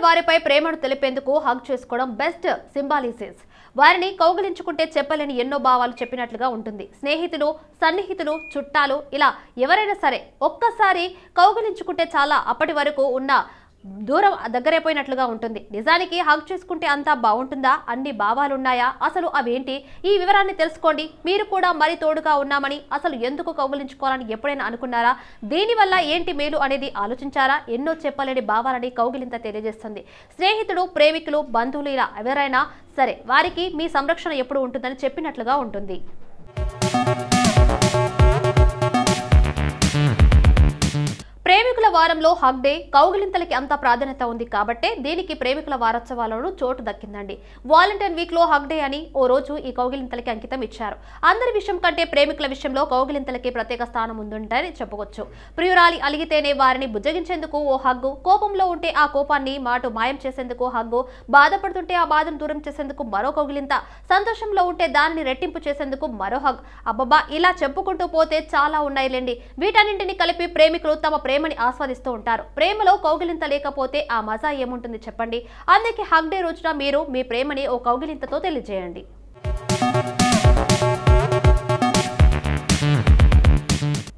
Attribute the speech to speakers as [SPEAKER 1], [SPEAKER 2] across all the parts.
[SPEAKER 1] వారిపై ప్రేమను తెలిపేందుకు హగ్ చేసుకోవడం బెస్ట్ సింబాలిసిస్. వారిని కౌగిలించుకుంటే చెప్పలేని ఎన్నో భావాలు చెప్పినట్లుగా ఉంటుంది. స్నేహితులు, సన్నిహితులు, చుట్టాలు ఇలా ఎవరైనా సరే ఒక్కసారి కౌగిలించుకుంటే చాలా అప్పటి వరకు ఉన్న దూరం దగ్గరైపోయినట్లుగా ఉంటుంది. నిజానికి హగ్ చేసుకుంటే అంతా బాగుంటుందా? అన్ని భావాలున్నాయా? అసలు అవేంటి? ఈ వివరాన్ని తెలుసుకోండి. మీరు కూడా మరి తోడుగా ఉన్నామని, అసలు ఎందుకు కౌగిలించుకోవాలని ఎప్పుడైనా అనుకున్నారా? దీనివల్ల ఏంటి మేలు అనేది ఆలోచించారా? ఎన్నో చెప్పలేని భావాలని కౌగిలింత తెలియజేస్తుంది. స్నేహితుడు, ప్రేమికులు, బంధువులు ఇలా ఎవరైనా సరే వారికి మీ సంరక్షణ ఎప్పుడు ఉంటుందని చెప్పినట్లుగా ఉంటుంది. ప్రేమికుల వారంలో హగ్ డే, కౌగిలింతలకి అంత ప్రాధాన్యత ఉంది కాబట్టే దీనికి ప్రేమికుల వారోత్సవాలను చోటు దక్కిందండి. వాలంటైన్ వీక్ లో హగ్ డే అని ఓ రోజు ఈ కౌగిలింతలకి అంకితం ఇచ్చారు. అందరి విషయం కంటే ప్రేమికుల విషయంలో కౌగిలింతలకి ప్రత్యేక స్థానం ఉందని చెప్పవచ్చు. ప్రియురాలి అలిగితేనే వారిని బుజ్జగించేందుకు ఓ హగ్గు, కోపంలో ఉంటే ఆ కోపాన్ని మాయం చేసేందుకు హగ్గు, బాధపడుతుంటే ఆ బాధను దూరం చేసేందుకు మరో కౌగిలింత, సంతోషంలో ఉంటే దానిని రెట్టింపు చేసేందుకు మరో హగ్. అబ్బబ్బా, ఇలా చెప్పుకుంటూ పోతే చాలా ఉన్నాయిలేండి. వీటన్నింటినీ కలిపి ప్రేమికులు తమ ప్రేమని ఆస్వాదిస్తూ ఉంటారు. ప్రేమలో కౌగిలింత లేకపోతే ఆ మజా ఏముంటుంది చెప్పండి. అందుకే హగ్ డే రోజున మీరు మీ ప్రేమని ఓ కౌగిలింతతో తెలియజేయండి.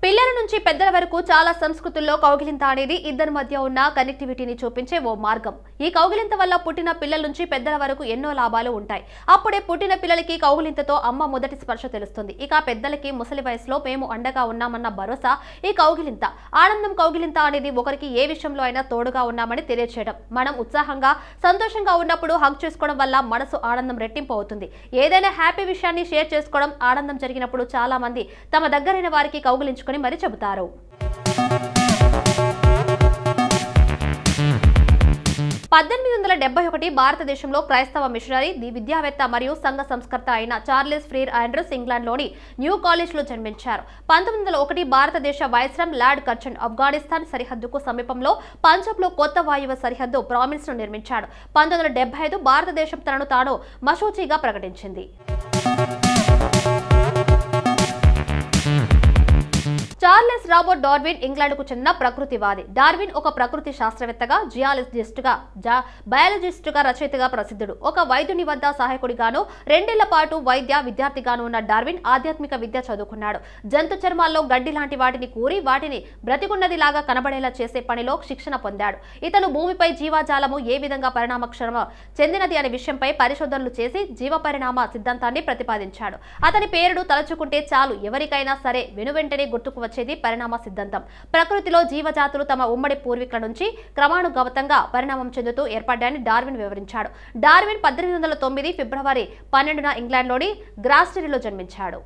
[SPEAKER 1] పిల్లల నుంచి పెద్దల వరకు చాలా సంస్కృతుల్లో కౌగిలింత అనేది ఇద్దరి మధ్య ఉన్న కనెక్టివిటీని చూపించే ఓ మార్గం. ఈ కౌగిలింత వల్ల పుట్టిన పిల్లల నుంచి పెద్దల వరకు ఎన్నో లాభాలు ఉంటాయి. అప్పుడే పుట్టిన పిల్లలకి కౌగిలింతతో అమ్మ మొదటి స్పర్శ తెలుస్తుంది. ఇక పెద్దలకి ముసలి వయసులో మేము అండగా ఉన్నామన్న భరోసా ఈ కౌగిలింత. ఆనందం కౌగిలింత అనేది ఒకరికి ఏ విషయంలో అయినా తోడుగా ఉన్నామని తెలియచేయడం. మనం ఉత్సాహంగా, సంతోషంగా ఉన్నప్పుడు హగ్ చేసుకోవడం వల్ల మనసు ఆనందం రెట్టింపు అవుతుంది. ఏదైనా హ్యాపీ విషయాన్ని షేర్ చేసుకోవడం, ఆనందం జరిగినప్పుడు చాలా మంది తమ దగ్గరైన వారికి కౌగిలించుకొని మరి చెబుతారు. 1871 భారతదేశంలో క్రైస్తవ మిషనరీ, విద్యావేత్త మరియు సంఘ సంస్కర్త అయిన చార్లెస్ ఫ్రీర్ ఆండ్రూస్ ఇంగ్లాండ్లోని న్యూ కాలేజ్లో జన్మించారు. 1901 భారతదేశ వైస్రాయ్ లార్డ్ కర్జన్ ఆఫ్ఘనిస్తాన్ సరిహద్దుకు సమీపంలో పంజాబ్లో కొత్త వాయువ్య సరిహద్దు ప్రావిన్స్ను నిర్మించాడు. 1975 భారతదేశం తనను తాను మషూచిగా ప్రకటించింది. చార్లెస్ రాబర్ట్ డార్విన్ ఇంగ్లాండ్కు చెందిన ప్రకృతివాది. డార్విన్ ఒక ప్రకృతి శాస్త్రవేత్తగా, బయాలజిస్టుగా, రచయితగా ప్రసిద్ధుడు. ఒక వైద్యుని వద్ద సహాయకుడిగాను, 2 ఏళ్ల పాటు వైద్య విద్యార్థిగాను ఉన్న డార్విన్ ఆధ్యాత్మిక విద్య చదువుకున్నాడు. జంతు చర్మాల్లో గడ్డి లాంటి వాటిని కూరి వాటిని బ్రతికున్నదిలాగా కనబడేలా చేసే పనిలో శిక్షణ పొందాడు. ఇతను భూమిపై జీవజాలము ఏ విధంగా పరిణామక్షరమ చెందినది అనే విషయంపై పరిశోధనలు చేసి జీవ పరిణామ సిద్ధాంతాన్ని ప్రతిపాదించాడు. అతని పేరును తలచుకుంటే చాలు ఎవరికైనా సరే వెనువెంటనే గుర్తుకు వచ్చేది పరిణామ సిద్ధాంతం. ప్రకృతిలో జీవజాతులు తమ ఉమ్మడి పూర్వీకుల నుంచి క్రమానుగతంగా పరిణామం చెందుతూ ఏర్పడ్డాయని డార్విన్ వివరించాడు. డార్విన్ 1809 ఫిబ్రవరి 12న ఇంగ్లాండ్లోని గ్లాస్టరీలో జన్మించాడు.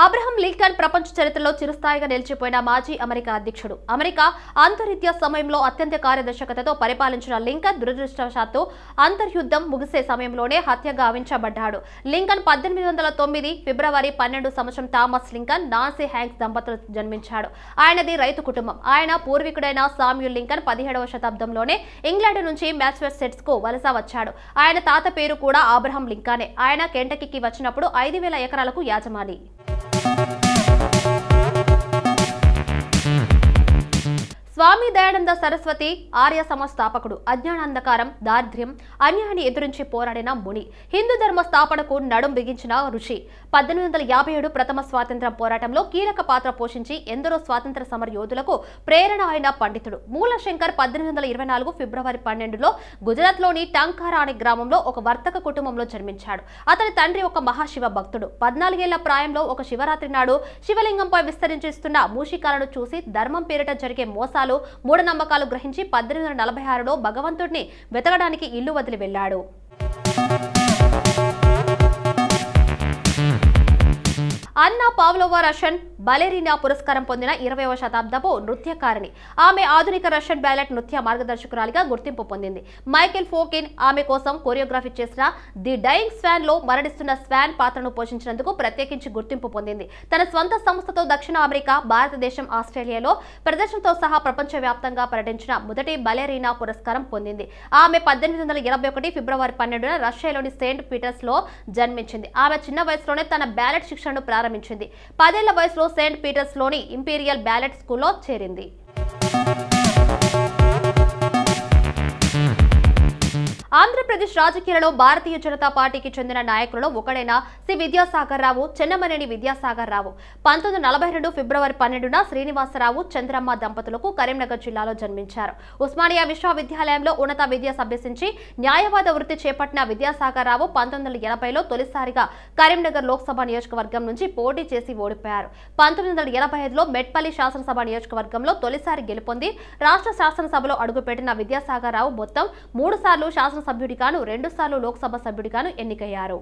[SPEAKER 1] అబ్రహం లింకన్ ప్రపంచ చరిత్రలో చిరస్థాయిగా నిలిచిపోయిన మాజీ అమెరికా అధ్యక్షుడు. అమెరికా అంతర్యుద్ధ సమయంలో అత్యంత కార్యదర్శకతతో పరిపాలించిన లింకన్ దురదృష్టవశాత్తు అంతర్యుద్ధం ముగిసే సమయంలోనే హత్యగా గావించబడ్డాడు. లింకన్ 1809 ఫిబ్రవరి 12 సంవత్సరం థామస్ లింకన్, నాన్సీ హ్యాంక్స్ దంపతులు జన్మించాడు. ఆయనది రైతు కుటుంబం. ఆయన పూర్వీకుడైన సామ్యూల్ లింకన్ 17వ శతాబ్దంలోనే ఇంగ్లాండ్ నుంచి మ్యాసచ్యూసెట్స్ కు వలస వచ్చాడు. ఆయన తాత పేరు కూడా అబ్రహం లింకనే. ఆయన కెంటకీకి వచ్చినప్పుడు 5000 ఎకరాలకు యాజమాని. స్వామి దయానంద సరస్వతి ఆర్య సమాజ్ స్థాపకుడు. అజ్ఞానాంధకారం, దారిద్ర్యం, అన్యాయాన్ని ఎదురించి పోరాడిన ముని. హిందూ ధర్మ స్థాపనకు నడుం బిగించిన ఋషి. 1857 ప్రథమ స్వాతంత్ర్య పోరాటంలో కీలక పాత్ర పోషించి ఎందరో స్వాతంత్ర సమర యోధులకు ప్రేరణ అయిన పండితుడు. మూలశంకర్ 1824 ఫిబ్రవరి 12లో గుజరాత్లోని టంకారా అనే గ్రామంలో ఒక వర్తక కుటుంబంలో జన్మించాడు. అతని తండ్రి ఒక మహాశివ భక్తుడు. 14 ఏళ్ల ప్రాయంలో ఒక శివరాత్రి నాడు శివలింగంపై విస్తరించిస్తున్న మూషికాలను చూసి ధర్మం పేరిట జరిగే మోసాలు, మూఢనమ్మకాలు గ్రహించి 1846లో భగవంతుడిని వెతకడానికి ఇల్లు వదిలి వెళ్లాడు. అన్నా పావ్లోవా రష్యన్ బలెరీనా పురస్కారం పొందిన 20వ శతాబ్దపు నృత్యకారిణి. ఆమె ఆధునిక రష్యన్ బ్యాలెట్ నృత్య మార్గదర్శకురాలిగా గుర్తింపు పొందింది. మైకేల్ ఫోకిన్ ఆమె కోసం కొరియోగ్రఫీ చేసిన ది డైయింగ్ స్వాన్ లో మరణిస్తున్న స్వాన్ పాత్రను పోషించినందుకు ప్రత్యేకించి గుర్తింపు పొందింది. తన స్వంత సంస్థతో దక్షిణ అమెరికా, భారతదేశం, ఆస్ట్రేలియాలో ప్రదర్శనతో సహా ప్రపంచవ్యాప్తంగా పర్యటించిన మొదటి బలెరీనా పురస్కారం పొందింది. ఆమె 1881 ఫిబ్రవరి 12న రష్యాలోని సెయింట్ పీటర్స్ లో జన్మించింది. ఆమె చిన్న వయసులోనే తన బ్యాలెట్ శిక్షణను ప్రారంభించింది. 10 ఏళ్ల వయసులో సెయింట్ పీటర్స్లోని ఇంపీరియల్ బ్యాలెట్ స్కూల్లో చేరింది. ఆంధ్రప్రదేశ్ రాజకీయాలలో భారతీయ జనతా పార్టీకి చెందిన నాయకులలో ఒకడైన సి విద్యాసాగర్ రావు, చెన్నమనేని విద్యాసాగర్ రావు 1942 ఫిబ్రవరి 12న శ్రీనివాసరావు, చంద్రమ్మ దంపతులకు కరీంనగర్ జిల్లాలో జన్మించారు. ఉస్మానియా విశ్వవిద్యాలయంలో ఉన్నత విద్య అభ్యసించి న్యాయవాద వృత్తి చేపట్టిన విద్యాసాగర్ రావు 1980లో తొలిసారిగా కరీంనగర్ లోక్సభ నియోజకవర్గం నుంచి పోటీ చేసి ఓడిపోయారు. 1985లో మెట్పల్లి శాసనసభ నియోజకవర్గంలో తొలిసారి గెలుపొంది రాష్ట్ర శాసనసభలో అడుగుపెట్టిన విద్యాసాగర్ రావు మొత్తం 3 సార్లు శాసనసభ్యుడిగాను 2 సార్లు లోక్సభ సభ్యుడిగాను ఎన్నికయ్యారు.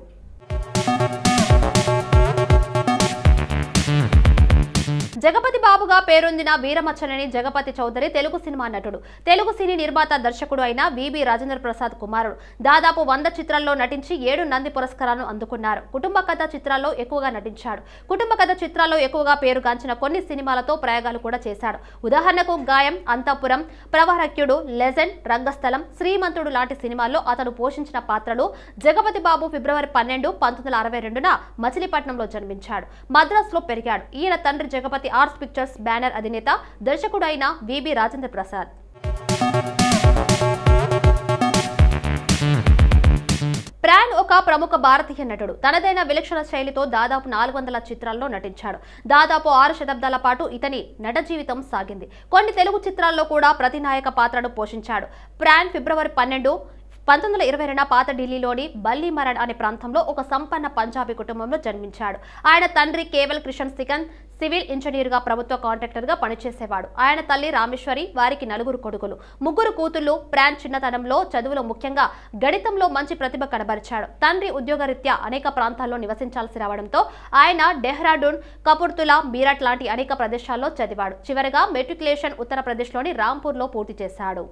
[SPEAKER 1] జగపతి బాబుగా పేరొందిన వీరమచ్చనేని జగపతి చౌదరి తెలుగు సినిమా నటుడు, తెలుగు సినీ నిర్మాత, దర్శకుడు అయిన విబి రాజేంద్ర ప్రసాద్ కుమారుడు. దాదాపు 100 చిత్రాల్లో నటించి 7 నంది పురస్కారాలను అందుకున్నారు. కుటుంబ కథ చిత్రాల్లో ఎక్కువగా నటించాడు. కుటుంబ కథ చిత్రాల్లో ఎక్కువగా పేరుగాంచిన కొన్ని సినిమాలతో ప్రయోగాలు కూడా చేశాడు. ఉదాహరణకు గాయం, అంతఃపురం, ప్రవరక్యుడు, లెజెండ్, రంగస్థలం, శ్రీమంతుడు లాంటి సినిమాల్లో అతను పోషించిన పాత్రలు. జగపతి బాబు ఫిబ్రవరి 12, 1962న మచిలీపట్నంలో జన్మించాడు. మద్రాసులో పెరిగాడు. ఈయన తండ్రి జగపతి ఆర్ట్స్ పిక్చర్స్ బ్యానర్ అధినేత, దర్శకుడు అయిన విబి రాజేంద్ర ప్రసాద్. ప్రాణ్ ఒక ప్రముఖ భారతీయ నటుడు. తనదైన విలక్షణ శైలితో దాదాపు 400 చిత్రాల్లో నటించాడు. దాదాపు 6 శతాబ్దాల పాటు ఇతని నట జీవితం సాగింది. కొన్ని తెలుగు చిత్రాల్లో కూడా ప్రతినాయక పాత్రను పోషించాడు. ప్రాణ్ ఫిబ్రవరి 12, 1922న పాత ఢిల్లీలోని బల్లీమరడ్ అనే ప్రాంతంలో ఒక సంపన్న పంజాబీ కుటుంబంలో జన్మించాడు. ఆయన తండ్రి కేవల్ కిషన్ సికన్ సివిల్ ఇంజనీర్గా ప్రభుత్వ కాంట్రాక్టర్గా పనిచేసేవాడు. ఆయన తల్లి రామేశ్వరి, వారికి 4 కొడుకులు, 3 కూతుళ్లు. ప్రాణ్ చిన్నతనంలో చదువులో ముఖ్యంగా గణితంలో మంచి ప్రతిభ కనబరిచాడు. తండ్రి ఉద్యోగరీత్యా అనేక ప్రాంతాల్లో నివసించాల్సి రావడంతో ఆయన డెహ్రాడూన్, కపుర్తులా, మీరట్ లాంటి అనేక ప్రదేశాల్లో చదివాడు. చివరగా మెట్రికులేషన్ ఉత్తరప్రదేశ్లోని రాంపూర్లో పూర్తి చేశాడు.